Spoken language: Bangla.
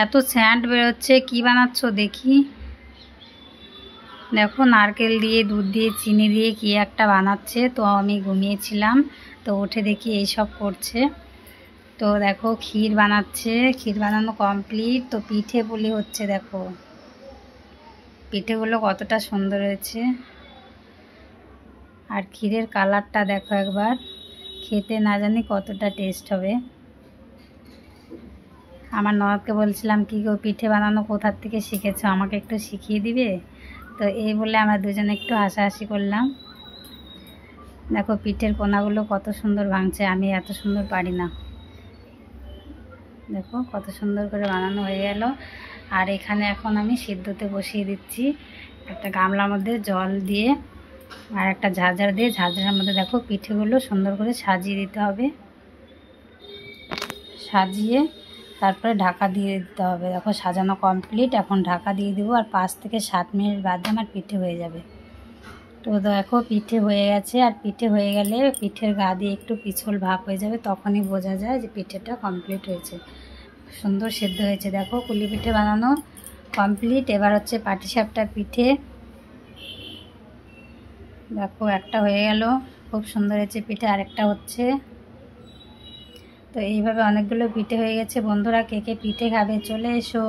এত স্যান্ড বেরোচ্ছে, কি বানাচ্ছ দেখি? দেখো নারকেল দিয়ে দুধ দিয়ে চিনি দিয়ে কি একটা বানাচ্ছে। তো আমি ঘুমিয়েছিলাম, তো উঠে দেখি এইসব করছে। তো দেখো ক্ষীর বানাচ্ছে, ক্ষীর বানানো কমপ্লিট। তো পিঠে পুলি হচ্ছে, দেখো পিঠেগুলো কতটা সুন্দর হয়েছে। আর ক্ষীরের কালারটা দেখো একবার, খেতে না জানি কতটা টেস্ট হবে। আমার ননদকে বলছিলাম কি গো, পিঠে বানানো কোথার থেকে শিখেছো, আমাকে একটু শিখিয়ে দিবে? তো এই বলে আমরা দুজনে একটু হাসাহাসি করলাম। দেখো পিঠের কোনাগুলো কত সুন্দর ভাঙছে, আমি এত সুন্দর পারি না। দেখো কত সুন্দর করে বানানো হয়ে গেল। আর এখানে এখন আমি সিদ্ধতে বসিয়ে দিচ্ছি একটা গামলার মধ্যে জল দিয়ে আর একটা ঝাঁঝরা দিয়ে। ঝাঁঝরার মধ্যে দেখো পিঠেগুলো সুন্দর করে সাজিয়ে দিতে হবে, সাজিয়ে তারপরে ঢাকা দিয়ে দিতে হবে। দেখো সাজানো কমপ্লিট, এখন ঢাকা দিয়ে দেবো আর 5 থেকে 7 মিনিট বাদে আমার পিঠে হয়ে যাবে। তো দেখো পিঠে হয়ে গেছে। আর পিঠে হয়ে গেলে পিঠের গা দিয়ে একটু পিছল ভাব হয়ে যাবে, তখনই বোঝা যায় যে পিঠেটা কমপ্লিট হয়েছে, সুন্দর সেদ্ধ হয়েছে। দেখো কুলি পিঠে বানানো কমপ্লিট। এবার হচ্ছে পাটিসাপটা পিঠে। দেখো একটা হয়ে গেল, খুব সুন্দর হয়েছে পিঠে, আরেকটা হচ্ছে। তো এইভাবে অনেকগুলো পিঠে হয়ে গেছে। বন্ধুরা কে কে পিঠে খাবে চলে এসো।